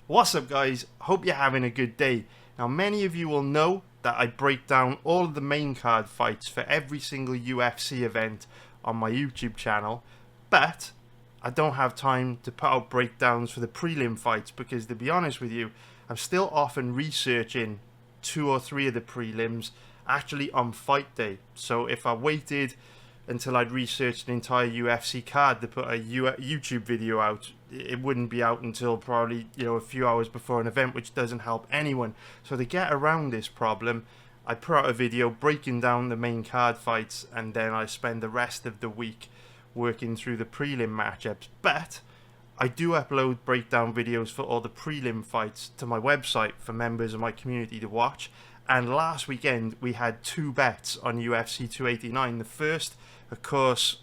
What's up, guys? Hope you're having a good day. Now, many of you will know that I break down all of the main card fights for every single UFC event on my YouTube channel, but I don't have time to put out breakdowns for the prelim fights because, to be honest with you, I'm still often researching 2 or 3 of the prelims actually on fight day. So if I waited until I'd researched an entire UFC card to put a YouTube video out, it wouldn't be out until probably, a few hours before an event, which doesn't help anyone. So to get around this problem, I put out a video breaking down the main card fights, and then I spend the rest of the week working through the prelim matchups. But I do upload breakdown videos for all the prelim fights to my website for members of my community to watch. And last weekend we had 2 bets on UFC 289. The first, of course,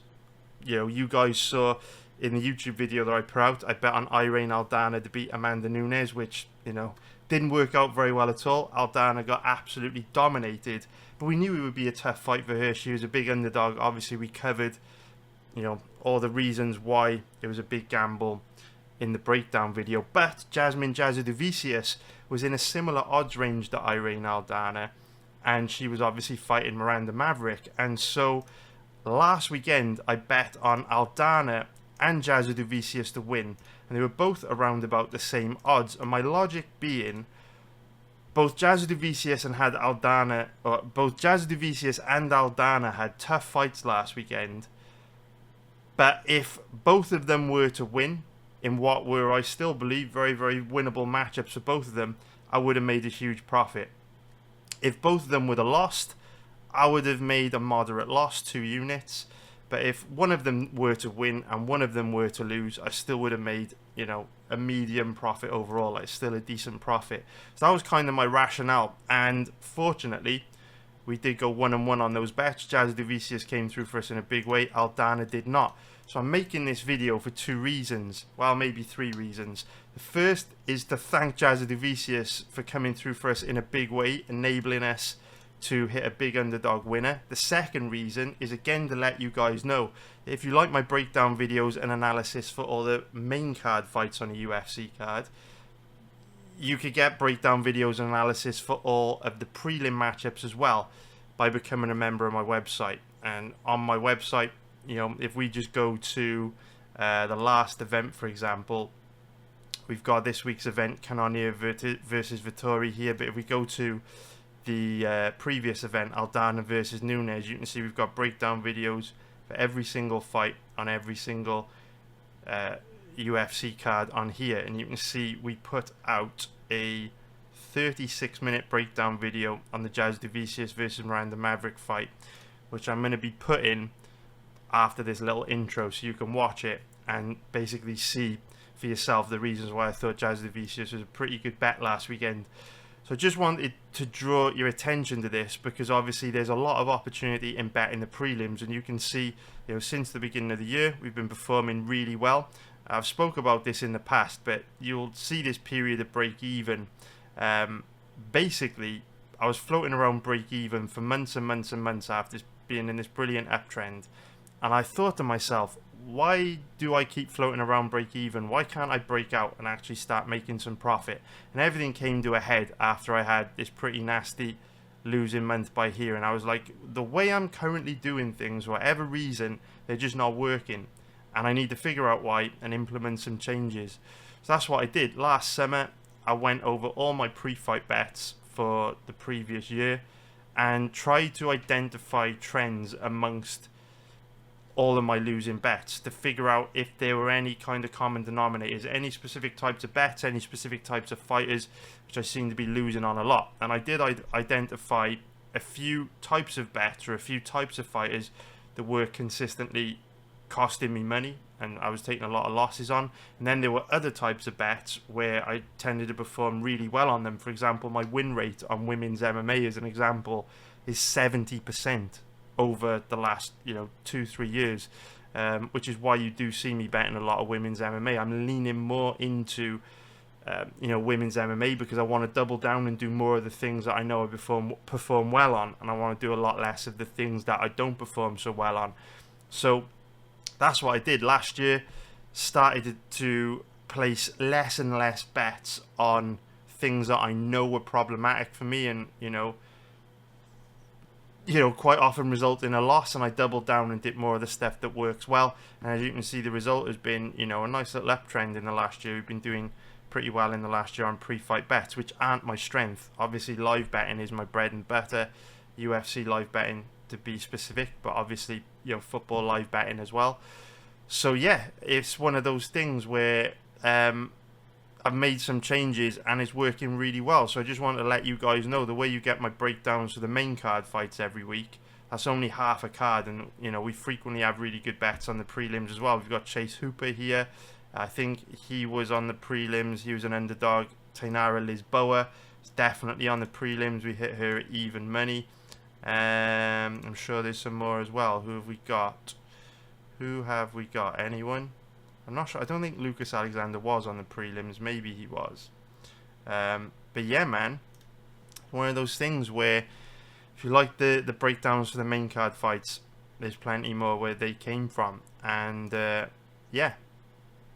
you guys saw in the YouTube video that I put out. I bet on Irene Aldana to beat Amanda Nunes, which, didn't work out very well at all. Aldana got absolutely dominated, but we knew it would be a tough fight for her. She was a big underdog. Obviously, we covered, all the reasons why it was a big gamble in the breakdown video. But Jasmine Jasudavicius was in a similar odds range to Irene Aldana, and she was obviously fighting Miranda Maverick. And so last weekend I bet on Aldana and Jasudavicius to win, and they were both around about the same odds. And my logic being, both Jasudavicius and Aldana had tough fights last weekend, but if both of them were to win in what were, I still believe, very, very winnable matchups for both of them, I would have made a huge profit. If both of them would have lost, I would have made a moderate loss, 2 units. But if one of them were to win and one of them were to lose, I still would have made, a medium profit overall, like still a decent profit. So that was kind of my rationale. And fortunately, we did go 1-1 on those bets. Jasudavicius came through for us in a big way. Aldana did not. So I'm making this video for 2 reasons. Well, maybe 3 reasons. The first is to thank Jasudavicius for coming through for us in a big way, enabling us to hit a big underdog winner. The second reason is, again, to let you guys know, if you like my breakdown videos and analysis for all the main card fights on a UFC card, you could get breakdown videos and analysis for all of the prelim matchups as well by becoming a member of my website. And on my website, if we just go to the last event, for example, we've got this week's event, Cannonier versus Vittori here. But if we go to the previous event, Aldana versus Nunes, you can see we've got breakdown videos for every single fight on every single UFC card on here. And you can see we put out a 36-minute breakdown video on the Jasudavicius versus Miranda Maverick fight, which I'm going to be putting after this little intro, so you can watch it and basically see for yourself the reasons why I thought Jasudavicius was a pretty good bet last weekend. So I just wanted to draw your attention to this because obviously there's a lot of opportunity in betting the prelims, and you can see, since the beginning of the year, we've been performing really well. I've spoke about this in the past, but you'll see this period of break even. Basically, I was floating around break even for months and months and months after being in this brilliant uptrend, and I thought to myself, why do I keep floating around break even? Why can't I break out and actually start making some profit? And everything came to a head after I had this pretty nasty losing month by here, and I was like, the way I'm currently doing things, for whatever reason, they're just not working, and I need to figure out why and implement some changes. So that's what I did. Last summer, I went over all my pre-fight bets for the previous year and tried to identify trends amongst all of my losing bets to figure out if there were any kind of common denominators, any specific types of bets, any specific types of fighters which I seem to be losing on a lot. And I did identify a few types of bets or a few types of fighters that were consistently costing me money and I was taking a lot of losses on. And then there were other types of bets where I tended to perform really well on them. For example, my win rate on women's MMA, as an example, is 70% over the last 2-3 years, which is why you do see me betting a lot of women's MMA. I'm leaning more into women's MMA because I want to double down and do more of the things that I know I perform well on, and I want to do a lot less of the things that I don't perform so well on. So that's what I did last year. Started to place less and less bets on things that I know were problematic for me, and quite often result in a loss, and I doubled down and did more of the stuff that works well. And as you can see, the result has been, a nice little uptrend in the last year. We've been doing pretty well in the last year on pre-fight bets, which aren't my strength. Obviously, live betting is my bread and butter. UFC live betting, to be specific, but obviously, football live betting as well. So yeah, it's one of those things where I've made some changes and it's working really well. So I just want to let you guys know, the way you get my breakdowns for the main card fights every week, that's only half a card, and we frequently have really good bets on the prelims as well. We've got Chase Hooper here. I think he was on the prelims. He was an underdog. Tainara Lisboa is definitely on the prelims. We hit her at even money. I'm sure there's some more as well. Who have we got? Anyone? I'm not sure. I don't think Lucas Alexander was on the prelims. Maybe he was. But yeah, man. One of those things where if you like the breakdowns for the main card fights, there's plenty more where they came from. And yeah.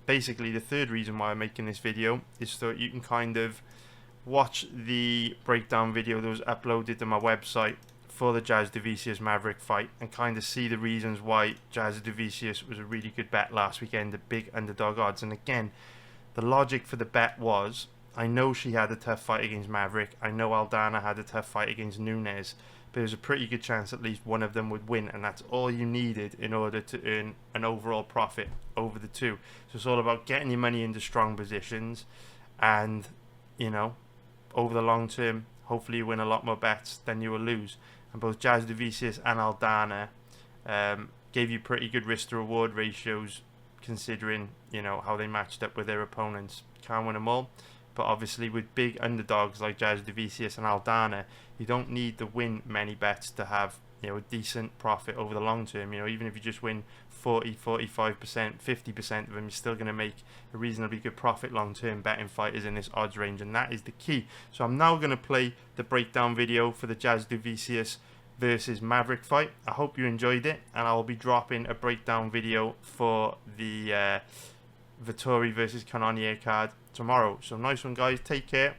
Basically, the third reason why I'm making this video is so you can kind of watch the breakdown video that was uploaded to my website for the Jasudavicius Maverick fight and kind of see the reasons why Jasudavicius was a really good bet last weekend at big underdog odds. And again, the logic for the bet was, I know she had a tough fight against Maverick, I know Aldana had a tough fight against Nunes, but there's a pretty good chance at least one of them would win, and that's all you needed in order to earn an overall profit over the two. So it's all about getting your money into strong positions, and over the long term, hopefully you win a lot more bets than you will lose. And both Jasudavicius and Aldana gave you pretty good risk to reward ratios, considering how they matched up with their opponents. Can't win them all, but obviously with big underdogs like Jasudavicius and Aldana, you don't need to win many bets to have a decent profit over the long term. Even if you just win 40, 45%, 50% of them, you're still going to make a reasonably good profit long term betting fighters in this odds range, and that is the key. So I'm now going to play the breakdown video for the Jasudavicius versus Maverick fight. I hope you enjoyed it, and I will be dropping a breakdown video for the Vettori versus Cannonier card tomorrow. So nice one, guys. Take care.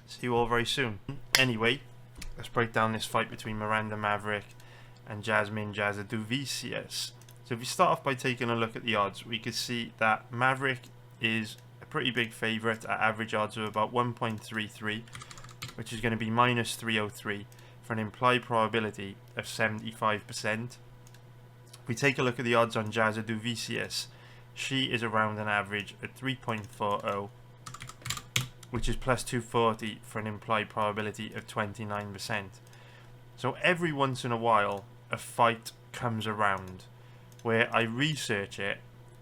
See you all very soon. Anyway, let's break down this fight between Miranda Maverick and Jasmine Jasudavicius. So if we start off by taking a look at the odds, we could see that Maverick is a pretty big favourite at average odds of about 1.33, which is going to be minus 303 for an implied probability of 75%. If we take a look at the odds on Jasudavicius, she is around an average at 3.40, which is plus 240 for an implied probability of 29%. So every once in a while, a fight comes around where I research it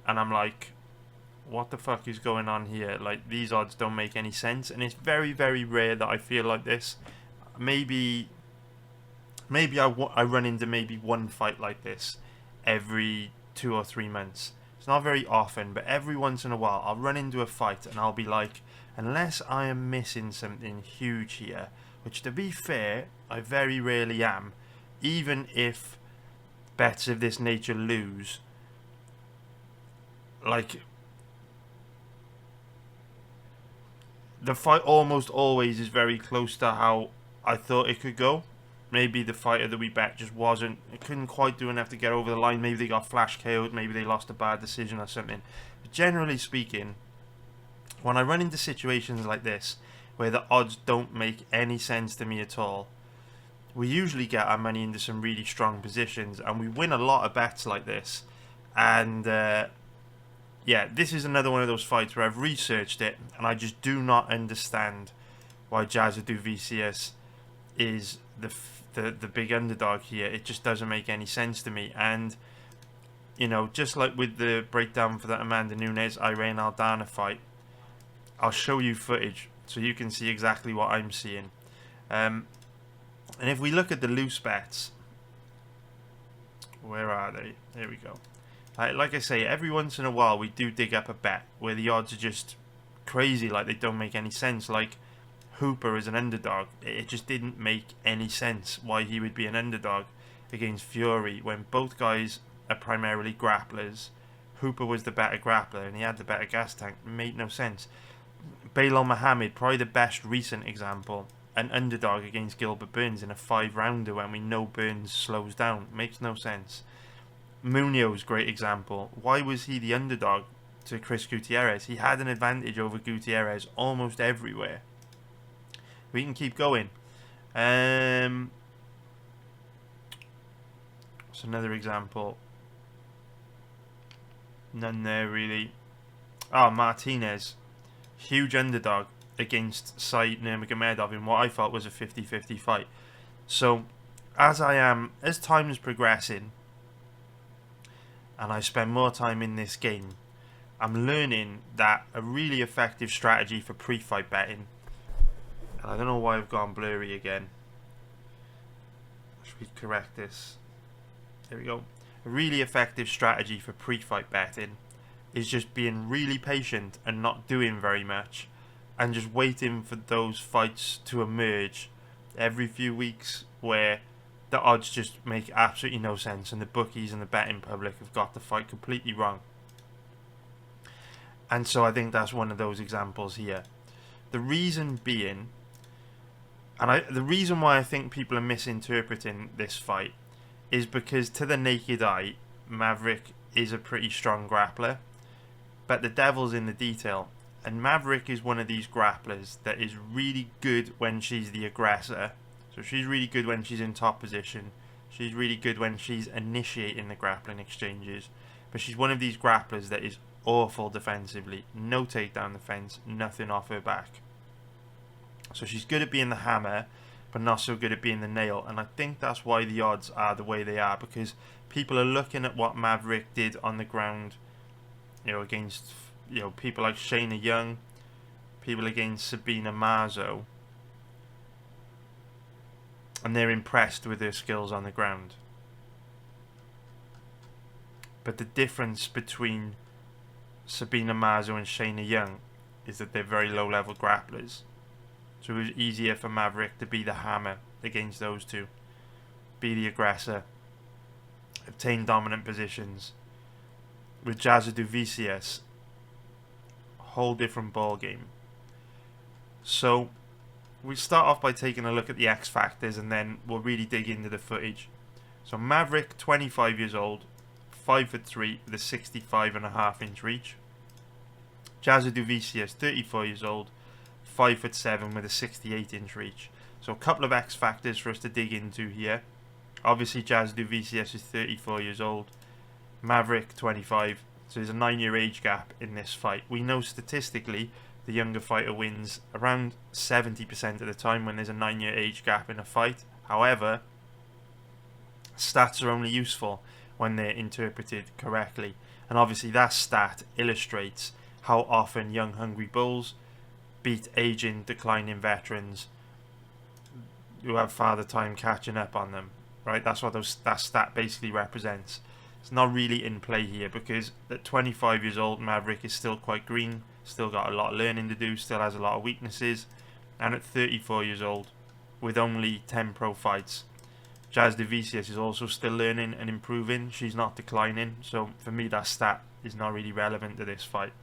and I'm like, what the fuck is going on here? Like, these odds don't make any sense, and it's very, very rare that I feel like this. Maybe I run into maybe one fight like this every 2 or 3 months. It's not very often, but every once in a while I'll run into a fight and I'll be like, unless I am missing something huge here, which to be fair, I very rarely am, even if bets of this nature lose, like, the fight almost always is very close to how I thought it could go. Maybe the fighter that we bet just it couldn't quite do enough to get over the line. Maybe they got flash KO'd, maybe they lost a bad decision or something. But generally speaking, when I run into situations like this, where the odds don't make any sense to me at all, we usually get our money into some really strong positions, and we win a lot of bets like this. And yeah, this is another one of those fights where I've researched it, and I just do not understand why Jasudavicius is the big underdog here. It just doesn't make any sense to me. And just like with the breakdown for that Amanda Nunes Irene Aldana fight, I'll show you footage so you can see exactly what I'm seeing. And if we look at the loose bets, where are they? There we go. Like I say, every once in a while we do dig up a bet where the odds are just crazy, like they don't make any sense. Like Hooper is an underdog. It just didn't make any sense why he would be an underdog against Fury when both guys are primarily grapplers. Hooper was the better grappler and he had the better gas tank. It made no sense. Belal Muhammad, probably the best recent example, an underdog against Gilbert Burns in a 5-rounder when we know Burns slows down. Makes no sense. Munoz, great example. Why was he the underdog to Chris Gutierrez? He had an advantage over Gutierrez almost everywhere. We can keep going. What's another example? None there really. Martinez. Huge underdog against Said Nurmagomedov in what I thought was a 50-50 fight. So, as time is progressing, and I spend more time in this game, I'm learning that a really effective strategy for pre-fight betting, and I don't know why I've gone blurry again. Should we correct this? There we go. A really effective strategy for pre-fight betting is just being really patient and not doing very much, and just waiting for those fights to emerge every few weeks where the odds just make absolutely no sense and the bookies and the betting public have got the fight completely wrong. And so I think that's one of those examples here. The reason being, the reason why I think people are misinterpreting this fight is because to the naked eye, Maverick is a pretty strong grappler, but the devil's in the detail. And Maverick is one of these grapplers that is really good when she's the aggressor. So she's really good when she's in top position. She's really good when she's initiating the grappling exchanges. But she's one of these grapplers that is awful defensively. No takedown defense, nothing off her back. So she's good at being the hammer, but not so good at being the nail. And I think that's why the odds are the way they are, because people are looking at what Maverick did on the ground, against people like Shayna Young, people against Sabina Mazo, and they're impressed with her skills on the ground. But the difference between Sabina Mazo and Shayna Young is that they're very low level grapplers. So it was easier for Maverick to be the hammer against those two, be the aggressor, obtain dominant positions. With Jasudavicius, whole different ball game. So we start off by taking a look at the X factors, and then we'll really dig into the footage. So Maverick, 25 years old, 5'3" with a 65.5-inch reach. Jasudavicius, 34 years old, 5'7" with a 68-inch reach. So a couple of X factors for us to dig into here. Obviously Jasudavicius is 34 years old, Maverick 25. So there's a 9-year age gap in this fight. We know statistically the younger fighter wins around 70% of the time when there's a 9-year age gap in a fight. However, stats are only useful when they're interpreted correctly. And obviously that stat illustrates how often young hungry bulls beat aging, declining veterans who have father time catching up on them. Right? That's what that stat basically represents. It's not really in play here because at 25 years old, Maverick is still quite green, still got a lot of learning to do, still has a lot of weaknesses. And at 34 years old, with only 10 pro fights, Jasudavicius is also still learning and improving. She's not declining. So for me, that stat is not really relevant to this fight.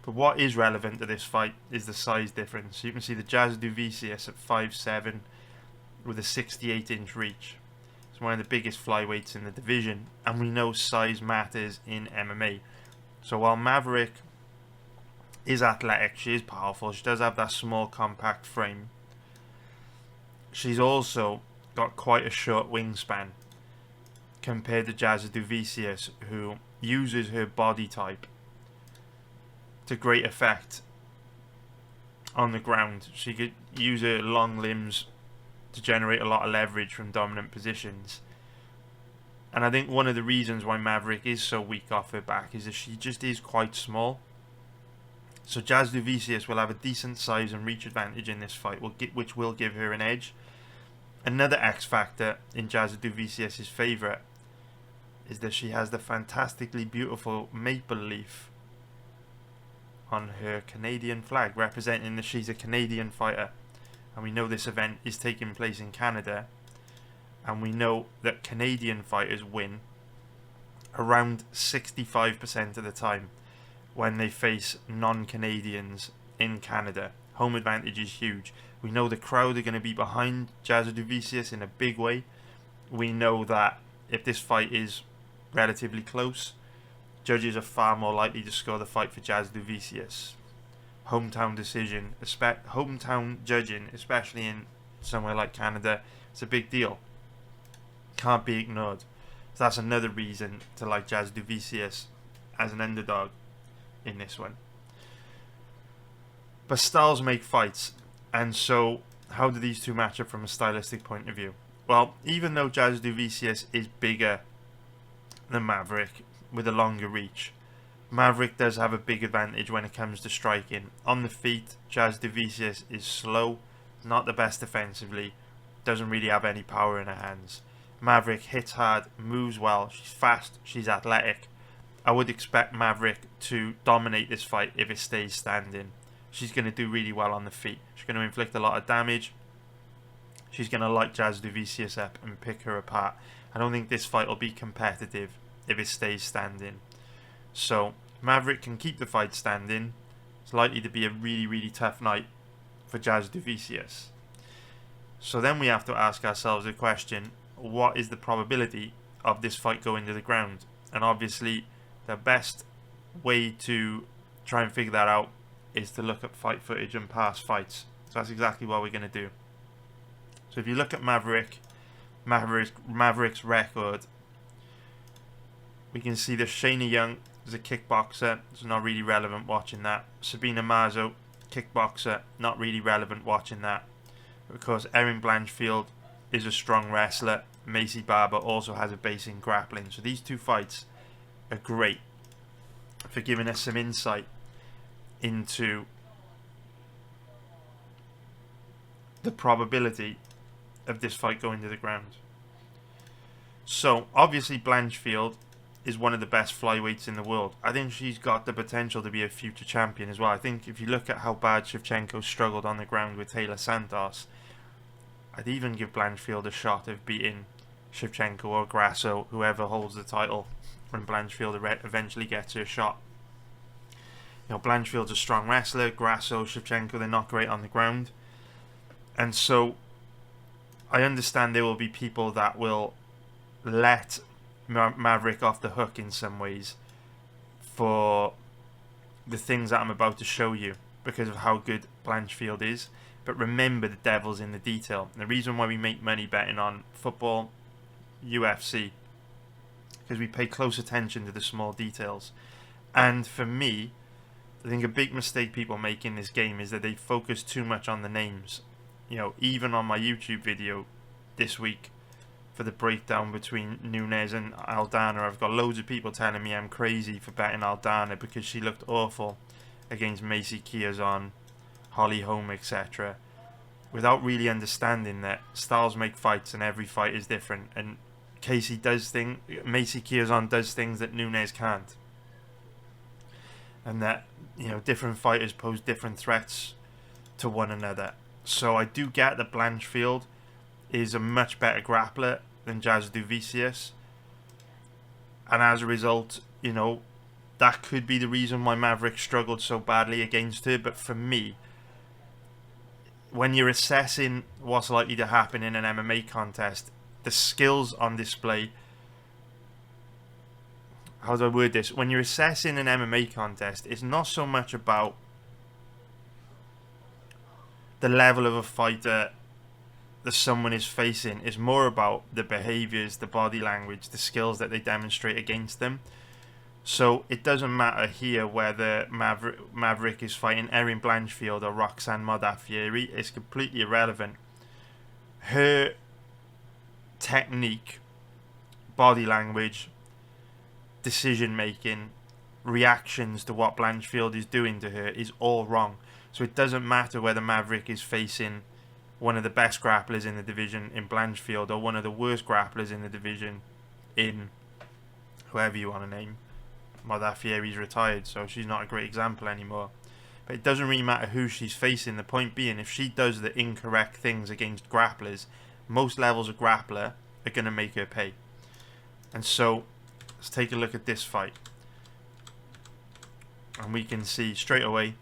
But what is relevant to this fight is the size difference. So you can see the Jasudavicius at 5'7" with a 68-inch reach. It's one of the biggest flyweights in the division, and we know size matters in MMA. So while Maverick is athletic, she is powerful, she does have that small compact frame, she's also got quite a short wingspan compared to Jasudavicius, who uses her body type to great effect on the ground. She could use her long limbs to generate a lot of leverage from dominant positions. And I think one of the reasons why Maverick is so weak off her back is that she just is quite small. So Jasudavicius will have a decent size and reach advantage in this fight, which will give her an edge. Another X factor in Jasudavicius' favour is that she has the fantastically beautiful maple leaf on her Canadian flag, representing that she's a Canadian fighter. And we know this event is taking place in Canada, and we know that Canadian fighters win around 65% of the time when they face non-Canadians in Canada. Home advantage is huge. We know the crowd are going to be behind Jasudavicius in a big way. We know that if this fight is relatively close, judges are far more likely to score the fight for Jasudavicius. Hometown decision, hometown judging, especially in somewhere like Canada, it's a big deal. Can't be ignored. So that's another reason to like Jasudavicius as an underdog in this one. But styles make fights, and so how do these two match up from a stylistic point of view? Well, even though Jasudavicius is bigger than Maverick with a longer reach, Maverick does have a big advantage when it comes to striking. On the feet, Jasudavicius is slow, not the best defensively, doesn't really have any power in her hands. Maverick hits hard, moves well, she's fast, she's athletic. I would expect Maverick to dominate this fight if it stays standing. She's going to do really well on the feet. She's going to inflict a lot of damage. She's going to light Jasudavicius up and pick her apart. I don't think this fight will be competitive if it stays standing. So Maverick can keep the fight standing. It's likely to be a really, really tough night for Jasudavicius. So then we have to ask ourselves the question, what is the probability of this fight going to the ground? And obviously the best way to try and figure that out is to look at fight footage and past fights. So that's exactly what we're going to do. So if you look at Maverick's record, we can see that Shayna Young is a kickboxer. It's not really relevant watching that. Sabina Mazo, kickboxer, not really relevant watching that. Of course, Erin Blanchfield is a strong wrestler. Macy Barber also has a base in grappling. So these two fights are great for giving us some insight into the probability of this fight going to the ground. So obviously Blanchfield is one of the best flyweights in the world. I think she's got the potential to be a future champion as well. I think if you look at how bad Shevchenko struggled on the ground with Taylor Santos, I'd even give Blanchfield a shot of beating Shevchenko or Grasso, whoever holds the title, when Blanchfield eventually gets her shot. You know, Blanchfield's a strong wrestler. Grasso, Shevchenko, they're not great on the ground. And so I understand there will be people that will let Maverick off the hook in some ways for the things that I'm about to show you because of how good Blanchfield is. But remember, the devil's in the detail. The reason why we make money betting on football, UFC, because we pay close attention to the small details. And for me, I think a big mistake people make in this game is that they focus too much on the names. You know, even on my YouTube video this week for the breakdown between Nunes and Aldana, I've got loads of people telling me I'm crazy for betting Aldana because she looked awful against Macy Chiasson, Holly Holm, etc. without really understanding that styles make fights and every fight is different. And Macy Chiasson does things that Nunes can't. And that, you know, different fighters pose different threats to one another. So I do get that Blanchfield is a much better grappler than Jasudavicius. And as a result, you know, that could be the reason why Maverick struggled so badly against her. But for me, when you're assessing what's likely to happen in an MMA contest, the skills on display... How do I word this? When you're assessing an MMA contest, it's not so much about the level of a fighter that someone is facing. It's more about the behaviors, the body language, the skills that they demonstrate against them. So it doesn't matter here whether Maverick is fighting Erin Blanchfield or Roxanne Modafferi. It's completely irrelevant. Her technique, body language, decision making, reactions to what Blanchfield is doing to her is all wrong. So it doesn't matter whether Maverick is facing one of the best grapplers in the division in Blanchfield or one of the worst grapplers in the division in whoever you want to name. Modafferi's retired, so she's not a great example anymore. But it doesn't really matter who she's facing. The point being, if she does the incorrect things against grapplers, most levels of grappler are going to make her pay. And so let's take a look at this fight. And we can see straight away,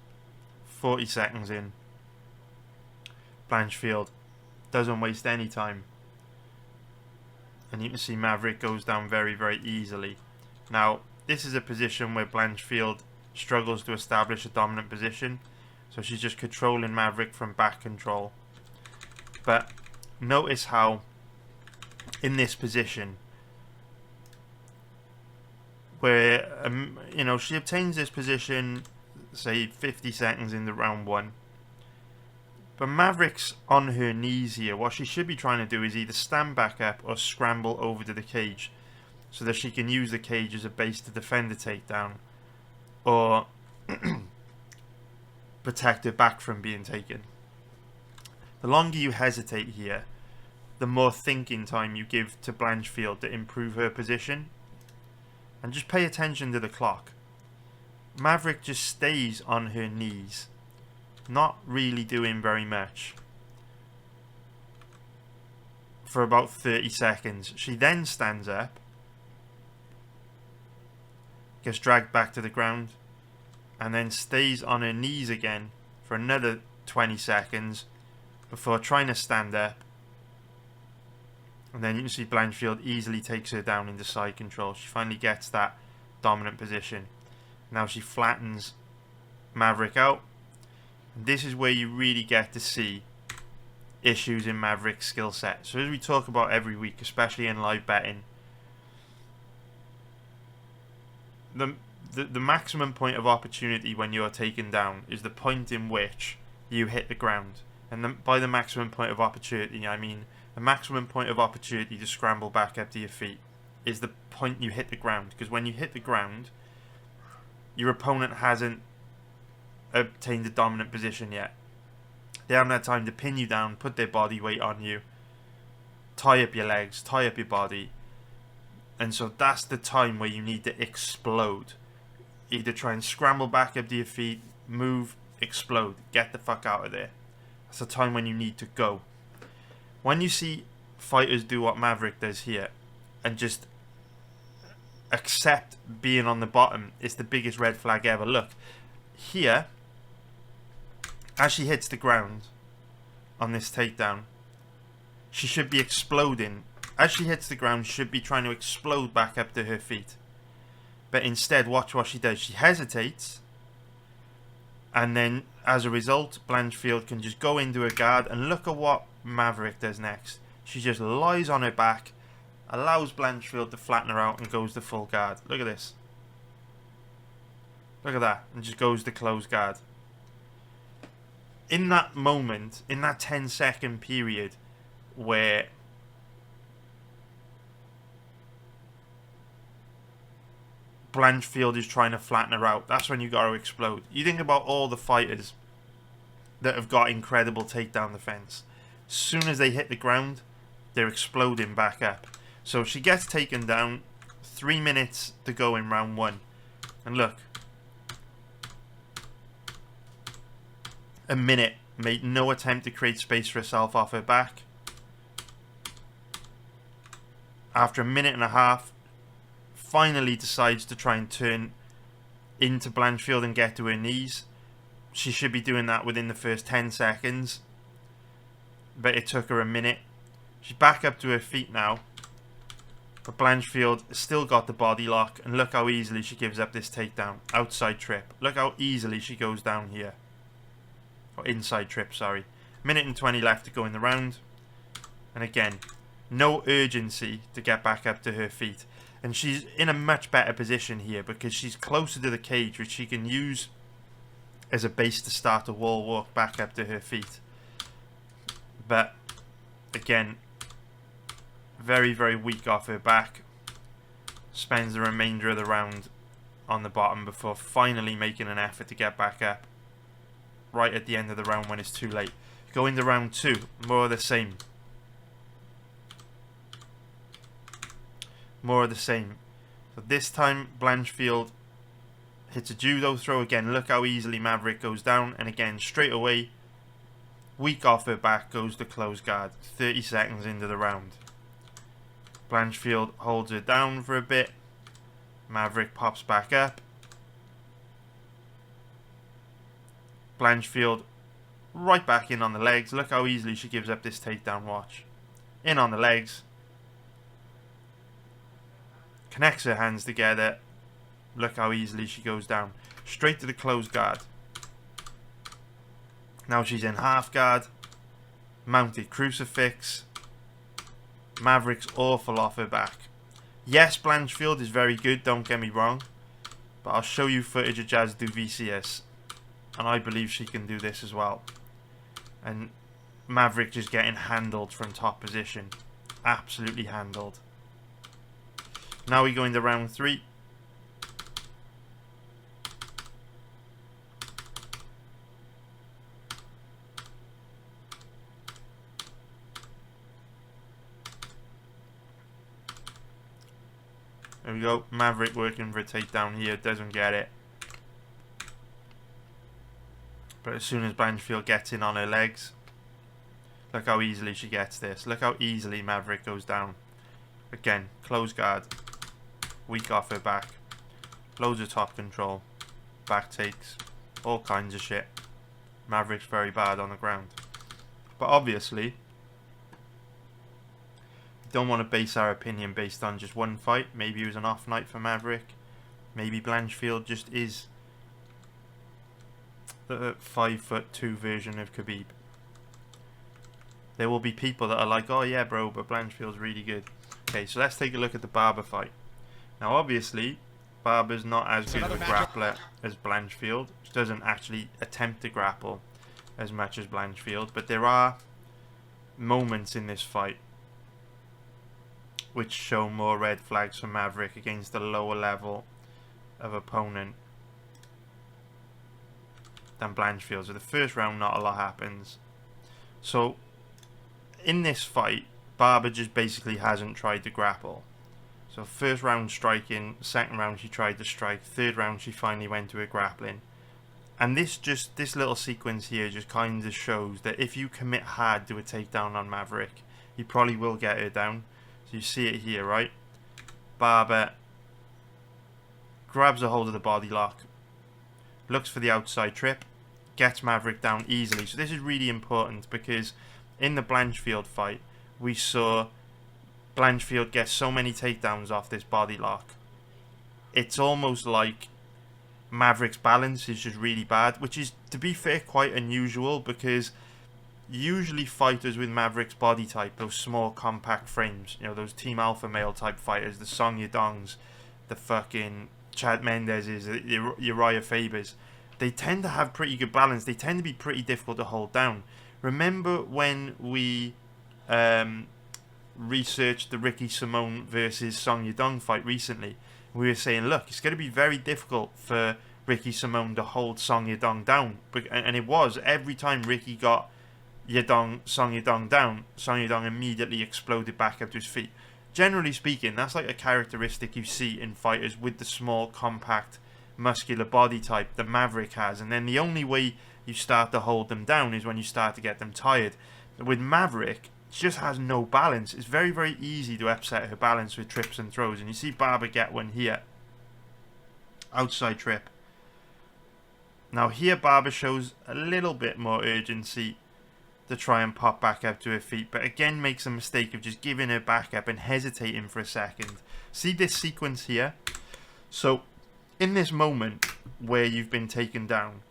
40 seconds in, Blanchfield doesn't waste any time. And you can see Maverick goes down very, very easily. Now, this is a position where Blanchfield struggles to establish a dominant position. So she's just controlling Maverick from back control. But notice how in this position where you know, she obtains this position, say 50 seconds into round 1, but Maverick's on her knees here. What she should be trying to do is either stand back up or scramble over to the cage so that she can use the cage as a base to defend the takedown or protect her back from being taken. The longer you hesitate here, the more thinking time you give to Blanchfield to improve her position. And just pay attention to the clock. Maverick just stays on her knees, not really doing very much, for about 30 seconds. She then stands up, gets dragged back to the ground, and then stays on her knees again for another 20 seconds before trying to stand up. And then you can see Blanchfield easily takes her down into side control. She finally gets that dominant position. Now she flattens Maverick out. And this is where you really get to see issues in Maverick's skill set. So as we talk about every week, especially in live betting, the maximum point of opportunity when you're taken down is the point in which you hit the ground. And by the maximum point of opportunity, I mean the maximum point of opportunity to scramble back up to your feet is the point you hit the ground. Because when you hit the ground, your opponent hasn't obtained a dominant position yet. They haven't had time to pin you down, put their body weight on you, tie up your legs, tie up your body. And so that's the time where you need to explode. Either try and scramble back up to your feet, move, explode, get the fuck out of there. That's the time when you need to go. When you see fighters do what Maverick does here and just accept being on the bottom, it's the biggest red flag ever. Look, here, as she hits the ground on this takedown, she should be exploding. As she hits the ground, she should be trying to explode back up to her feet. But instead, watch what she does. She hesitates, and then as a result, Blanchfield can just go into her guard, and look at what Maverick does next. She just lies on her back, allows Blanchfield to flatten her out, and goes to full guard. Look at this. Look at that. And just goes to close guard. In that moment, in that 10-second period where Blanchfield is trying to flatten her out, that's when you got to explode. You think about all the fighters that have got incredible takedown defense. As soon as they hit the ground, they're exploding back up. So she gets taken down, 3 minutes to go in round 1. And look, a minute, made no attempt to create space for herself off her back. After a minute and a half, finally decides to try and turn into Blanchfield and get to her knees. She should be doing that within the first 10 seconds. But it took her a minute. She's back up to her feet now. But Blanchfield still got the body lock. And look how easily she gives up this takedown. Outside trip. Look how easily she goes down here. Or inside trip, sorry. Minute and 20 left to go in the round. And again, no urgency to get back up to her feet. And she's in a much better position here because she's closer to the cage, which she can use as a base to start a wall walk back up to her feet. But again, very, very weak off her back. Spends the remainder of the round on the bottom before finally making an effort to get back up right at the end of the round when it's too late. Going to round 2, more of the same. More of the same. So this time Blanchfield hits a judo throw again. Look how easily Maverick goes down. And again, straight away, weak off her back, goes to close guard. 30 seconds into the round. Blanchfield holds her down for a bit. Maverick pops back up. Blanchfield right back in on the legs. Look how easily she gives up this takedown, watch. In on the legs. Connects her hands together. Look how easily she goes down. Straight to the closed guard. Now she's in half guard. Mounted crucifix. Maverick's awful off her back. Yes, Blanchfield is very good, don't get me wrong. But I'll show you footage of Jasudavicius. And I believe she can do this as well. And Maverick just getting handled from top position. Absolutely handled. Now we go into round 3. There we go. Maverick working for a takedown here. Doesn't get it. But as soon as Blanchfield gets in on her legs, look how easily she gets this. Look how easily Maverick goes down. Again, close guard. Weak off her back. Loads of top control. Back takes. All kinds of shit. Maverick's very bad on the ground. But obviously, we don't want to base our opinion based on just one fight. Maybe it was an off night for Maverick. Maybe Blanchfield just is the 5'2" version of Khabib. There will be people that are like, oh yeah bro, but Blanchfield's really good. Okay, so let's take a look at the Barber fight. Now obviously, Barber's not as good of a grappler as Blanchfield. She doesn't actually attempt to grapple as much as Blanchfield, but there are moments in this fight which show more red flags for Maverick against a lower level of opponent than Blanchfield. So the first round, not a lot happens. So in this fight, Barber just basically hasn't tried to grapple. So first round striking, second round she tried to strike, third round she finally went to a grappling. And this little sequence here just kind of shows that if you commit hard to a takedown on Maverick, you probably will get her down. So you see it here, right? Barber grabs a hold of the body lock, looks for the outside trip, gets Maverick down easily. So this is really important because in the Blanchfield fight, we saw Blanchfield get so many takedowns off this body lock. It's almost like Maverick's balance is just really bad, which is, to be fair, quite unusual because usually fighters with Maverick's body type, those small compact frames, you know, those Team Alpha male type fighters, the Song Yadongs, the fucking Chad Mendez's, the Uriah Fabers, they tend to have pretty good balance. They tend to be pretty difficult to hold down. Remember when we researched the Ricky Simone versus Song Yadong fight recently? We were saying, look, it's going to be very difficult for Ricky Simone to hold Song Yadong down. And it was. Every time Ricky got Song Yadong down, Song Yadong immediately exploded back up to his feet. Generally speaking, that's like a characteristic you see in fighters with the small, compact, muscular body type that Maverick has. And then the only way you start to hold them down is when you start to get them tired. With Maverick, she just has no balance. It's very, very easy to upset her balance with trips and throws. And you see Barber get one here. Outside trip. Now here Barber shows a little bit more urgency to try and pop back up to her feet. But again makes a mistake of just giving her back up and hesitating for a second. See this sequence here? So in this moment where you've been taken down,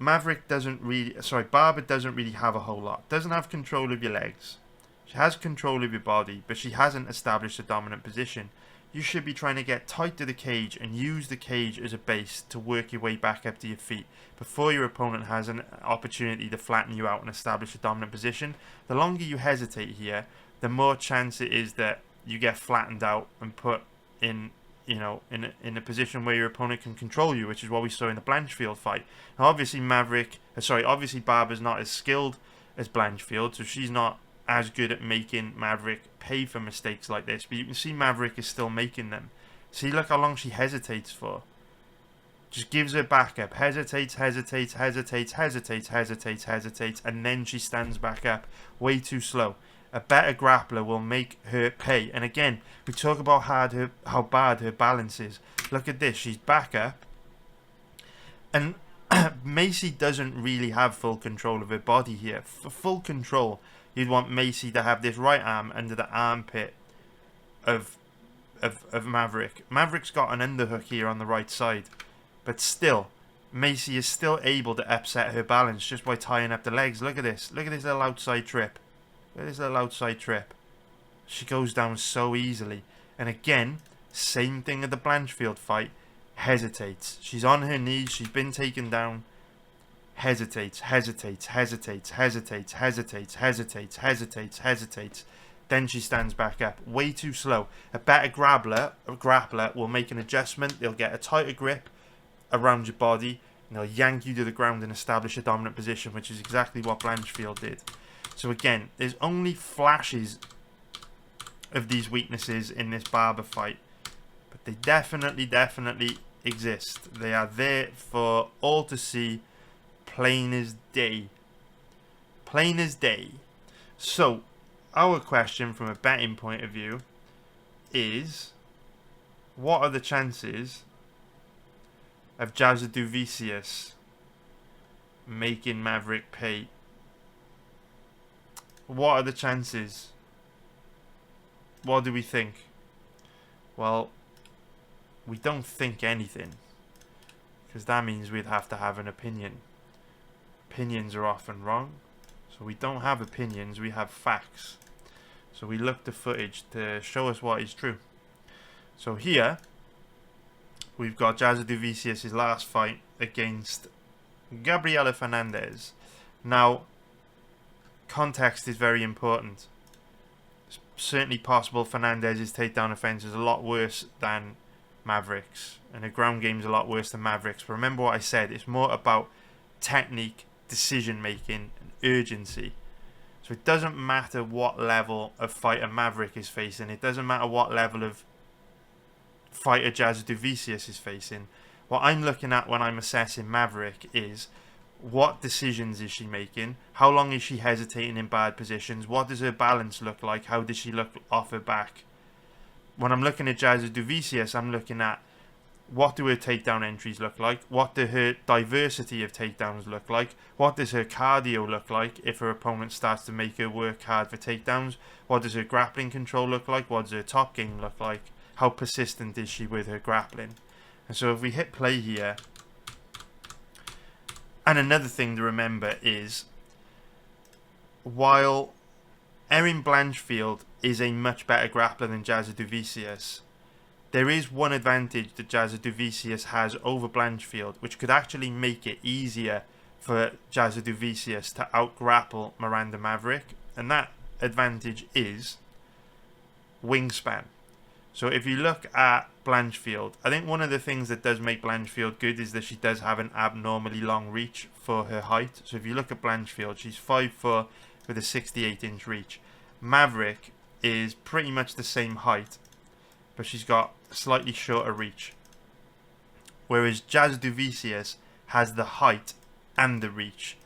Barber doesn't really have a whole lot. Doesn't have control of your legs. She has control of your body, but she hasn't established a dominant position. You should be trying to get tight to the cage and use the cage as a base to work your way back up to your feet before your opponent has an opportunity to flatten you out and establish a dominant position. The longer you hesitate here, the more chance it is that you get flattened out and put in, you know, in a position where your opponent can control you, which is what we saw in the Blanchfield fight. Now, obviously obviously Barber's not as skilled as Blanchfield, so she's not as good at making Maverick pay for mistakes like this. But you can see Maverick is still making them. See, look how long she hesitates for. Just gives her back up, hesitates, and then she stands back up. Way too slow. A better grappler will make her pay. And again, we talk about how bad her balance is. Look at this. She's back up. And Macy doesn't really have full control of her body here. For full control, you'd want Macy to have this right arm under the armpit of Maverick. Maverick's got an underhook here on the right side. But still, Macy is still able to upset her balance just by tying up the legs. Look at this. Look at this little outside trip. Look at this little outside trip. She goes down so easily. And again, same thing at the Blanchfield fight. Hesitates. She's on her knees. She's been taken down. Hesitates, hesitates, hesitates, hesitates, hesitates, hesitates, hesitates, hesitates. Then she stands back up. Way too slow. A better grappler will make an adjustment. They'll get a tighter grip around your body, and they'll yank you to the ground and establish a dominant position, which is exactly what Blanchfield did. So again, there's only flashes of these weaknesses in this Barber fight, but they definitely exist. They are there for all to see, plain as day. Plain as day. So, our question from a betting point of view is, what are the chances of Jasudavicius making Maverick pay? What are the chances? What do we think? Well, we don't think anything, because that means we'd have to have an opinion. Opinions are often wrong, so we don't have opinions, we have facts. So we look to footage to show us what is true. So here we've got Jasudavicius' last fight against Gabriela Fernandez. Now, context is very important. It's certainly possible Fernandez's takedown offense is a lot worse than Maverick's, and the ground game is a lot worse than Maverick's. But remember what I said, it's more about technique, decision making, and urgency. So it doesn't matter what level of fighter Maverick is facing, it doesn't matter what level of fighter Jasudavicius is facing. What I'm looking at when I'm assessing Maverick is, what decisions is she making? How long is she hesitating in bad positions? What does her balance look like? How does she look off her back? When I'm looking at Jasudavicius, I'm looking at, what do her takedown entries look like? What do her diversity of takedowns look like? What does her cardio look like if her opponent starts to make her work hard for takedowns? What does her grappling control look like? What does her top game look like? How persistent is she with her grappling? And so if we hit play here, and another thing to remember is, while Erin Blanchfield is a much better grappler than Jasudavicius, there is one advantage that Jasudavicius has over Blanchfield, which could actually make it easier for Jasudavicius to out-grapple Miranda Maverick, and that advantage is wingspan. So if you look at Blanchfield, I think one of the things that does make Blanchfield good is that she does have an abnormally long reach for her height. So if you look at Blanchfield, she's 5'4" with a 68-inch reach. Maverick is pretty much the same height, but she's got slightly shorter reach. Whereas Jasudavicius has the height and the reach,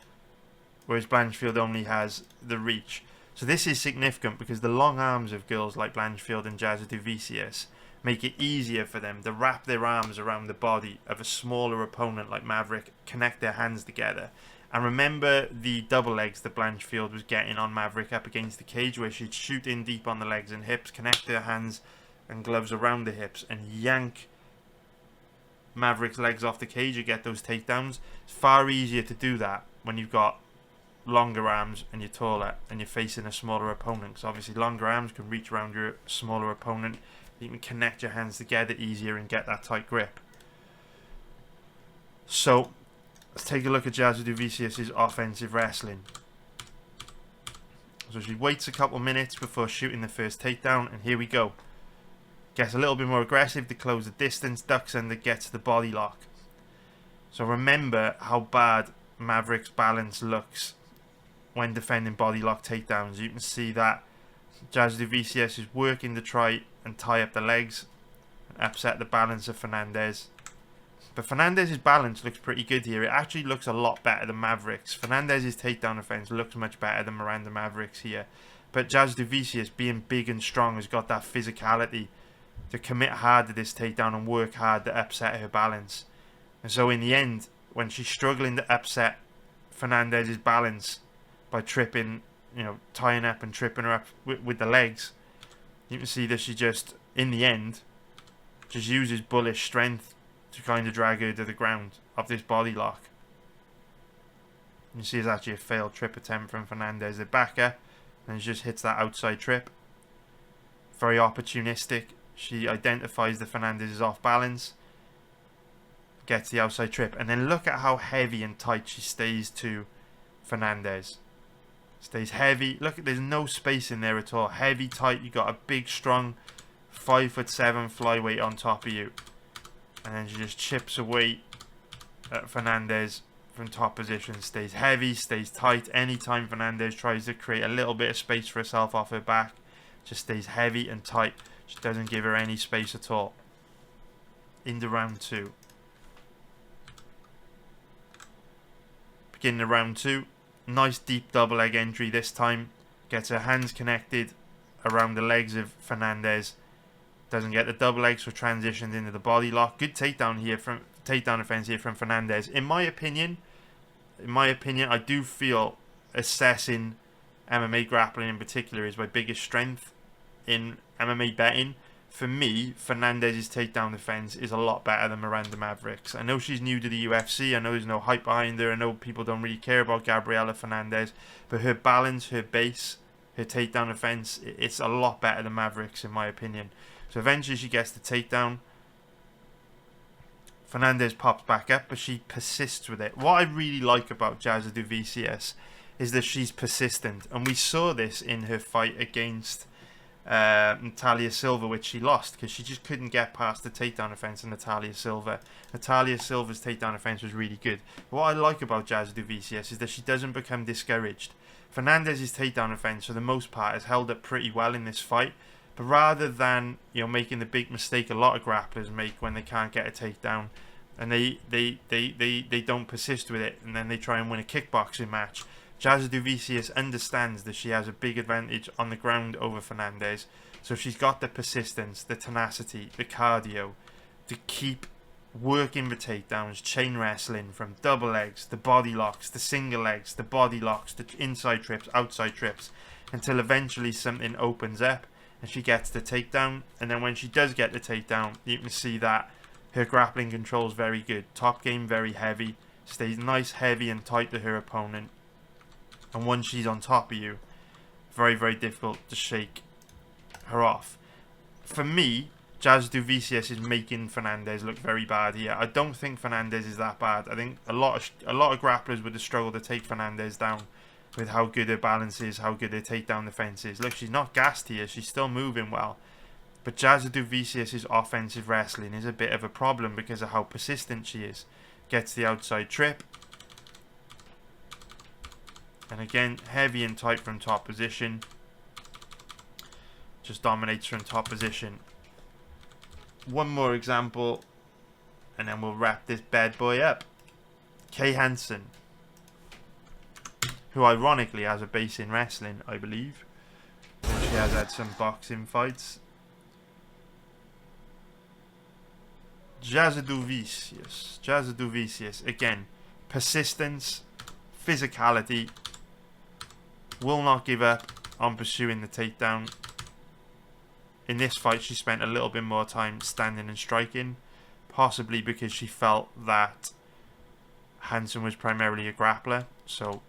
whereas Blanchfield only has the reach. So this is significant because the long arms of girls like Blanchfield and Jasudavicius make it easier for them to wrap their arms around the body of a smaller opponent like Maverick, connect their hands together. And remember the double legs that Blanchfield was getting on Maverick up against the cage, where she'd shoot in deep on the legs and hips, connect her hands and gloves around the hips, and yank Maverick's legs off the cage and get those takedowns. It's far easier to do that when you've got longer arms and you're taller and you're facing a smaller opponent. So obviously longer arms can reach around your smaller opponent. You can connect your hands together easier and get that tight grip. So let's take a look at Jasudavicius' offensive wrestling. So she waits a couple minutes before shooting the first takedown, and here we go. Gets a little bit more aggressive to close the distance, ducks under, gets the body lock. So remember how bad Maverick's balance looks when defending body lock takedowns. You can see that Jasudavicius is working to try and tie up the legs and upset the balance of Fernandez. But Fernandez's balance looks pretty good here. It actually looks a lot better than Maverick's. Fernandez's takedown offense looks much better than Miranda Maverick's here. But Jasudavicius, being big and strong, has got that physicality to commit hard to this takedown and work hard to upset her balance. And so in the end, when she's struggling to upset Fernandez's balance by tripping, tying up and tripping her up with the legs, you can see that she just, in the end, just uses bullish strength to kind of drag her to the ground of this body lock. You see it's actually a failed trip attempt from Fernandez, the backer, and she just hits that outside trip. Very opportunistic. She identifies that Fernandez is off balance, gets the outside trip, and then look at how heavy and tight she stays to Fernandez. Stays heavy. Look, there's no space in there at all. Heavy, tight. You got a big, strong 5'7" flyweight on top of you, and then she just chips away at Fernandez from top position. Stays heavy, stays tight. Anytime Fernandez tries to create a little bit of space for herself off her back, just stays heavy and tight. She doesn't give her any space at all. Into round 2. Beginning of round 2. Nice deep double leg entry this time. Gets her hands connected around the legs of Fernandez. Doesn't get the double legs, so transitions into the body lock. Good takedown offense here from Fernandez. In my opinion, I do feel assessing MMA grappling in particular is my biggest strength in MMA betting. For me, Fernandez's takedown defense is a lot better than Miranda Maverick's. I know she's new to the UFC. I know there's no hype behind her. I know people don't really care about Gabriela Fernandez. But her balance, her base, her takedown defense, it's a lot better than Maverick's in my opinion. So eventually she gets the takedown. Fernandez pops back up, but she persists with it. What I really like about Jasudavicius is that she's persistent. And we saw this in her fight against Natalia Silva, which she lost because she just couldn't get past the takedown offense of Natalia Silva. Natalia Silva's takedown offense was really good. What I like about Jasudavicius is that she doesn't become discouraged. Fernandez's takedown offense, for the most part, has held up pretty well in this fight. But rather than making the big mistake a lot of grapplers make when they can't get a takedown, and they don't persist with it, and then they try and win a kickboxing match, Jasudavicius understands that she has a big advantage on the ground over Fernandez. So she's got the persistence, the tenacity, the cardio to keep working the takedowns, chain wrestling from double legs, the body locks, the single legs, the body locks, the inside trips, outside trips, until eventually something opens up and she gets the takedown. And then when she does get the takedown, you can see that her grappling control is very good. Top game very heavy, stays nice, heavy and tight to her opponent. And once she's on top of you, very, very difficult to shake her off. For me, Jasudavicius is making Fernandez look very bad here. I don't think Fernandez is that bad. I think a lot of grapplers would have struggled to take Fernandez down with how good her balance is, how good her takedown defense is. Look, she's not gassed here. She's still moving well. But Jasudavicius' offensive wrestling is a bit of a problem because of how persistent she is. Gets the outside trip. And again, heavy and tight from top position. Just dominates from top position. One more example, and then we'll wrap this bad boy up. Kay Hansen, who ironically has a base in wrestling, I believe. She has had some boxing fights. Jasudavicius, again, persistence, physicality. Will not give up on pursuing the takedown. In this fight, she spent a little bit more time standing and striking, possibly because she felt that Hansen was primarily a grappler, so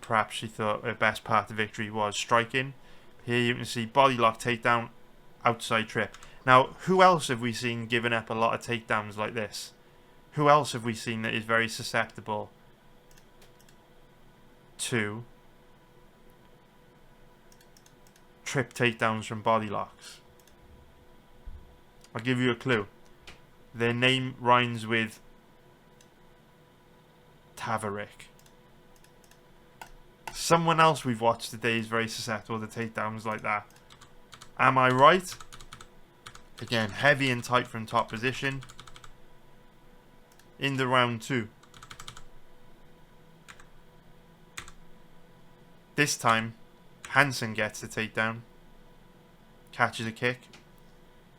perhaps she thought her best path to victory was striking. Here you can see body lock, takedown, outside trip. Now, who else have we seen giving up a lot of takedowns like this? Who else have we seen that is very susceptible to trip takedowns from body locks? I'll give you a clue. Their name rhymes with Maverick. Someone else we've watched today is very susceptible to takedowns like that. Am I right? Again, heavy and tight from top position. Into round 2. Hansen gets the takedown. Catches a kick.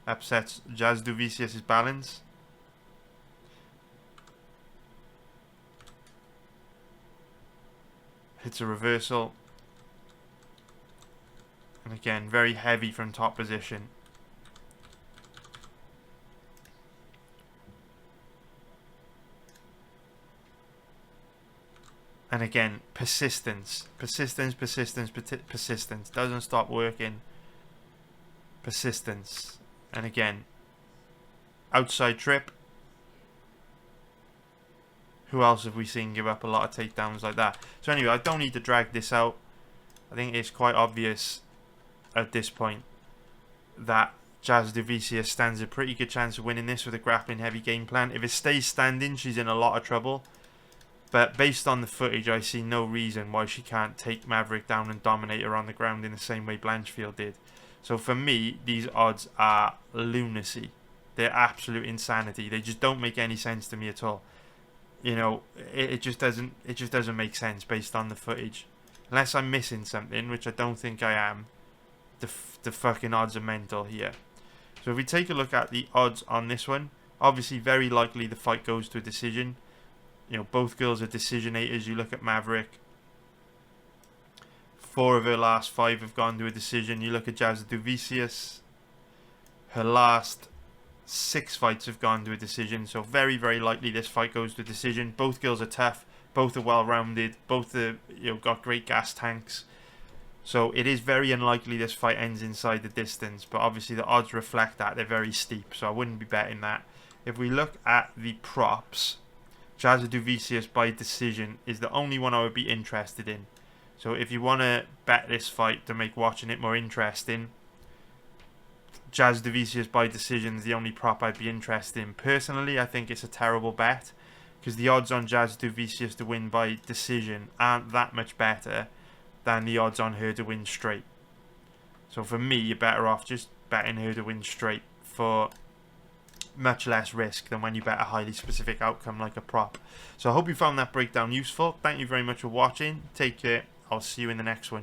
Upsets Jasudavicius' balance. Hits a reversal. And again, very heavy from top position. And again, persistence. Persistence. Doesn't stop working. Persistence. And again, outside trip. Who else have we seen give up a lot of takedowns like that? So anyway, I don't need to drag this out. I think it's quite obvious at this point that Jasudavicius stands a pretty good chance of winning this with a grappling heavy game plan. If it stays standing, she's in a lot of trouble. But based on the footage, I see no reason why she can't take Maverick down and dominate her on the ground in the same way Blanchfield did. So for me, these odds are lunacy. They're absolute insanity. They just don't make any sense to me at all. You know, it just doesn't make sense based on the footage. Unless I'm missing something, which I don't think I am. The fucking odds are mental here. So if we take a look at the odds on this one, obviously very likely the fight goes to a decision. You know, both girls are decisionators. You look at Maverick. 4 of her last 5 have gone to a decision. You look at Jasudavicius. Her last 6 fights have gone to a decision. So very, very likely this fight goes to a decision. Both girls are tough. Both are well-rounded. Both are, got great gas tanks. So it is very unlikely this fight ends inside the distance. But obviously the odds reflect that. They're very steep. So I wouldn't be betting that. If we look at the props, Jasudavicius by decision is the only one I would be interested in. So if you want to bet this fight to make watching it more interesting, Jasudavicius by decision is the only prop I'd be interested in. Personally, I think it's a terrible bet because the odds on Jasudavicius to win by decision aren't that much better than the odds on her to win straight. So for me, you're better off just betting her to win straight for much less risk than when you bet a highly specific outcome like a prop. So I hope you found that breakdown useful. Thank you very much for watching. Take care. I'll see you in the next one.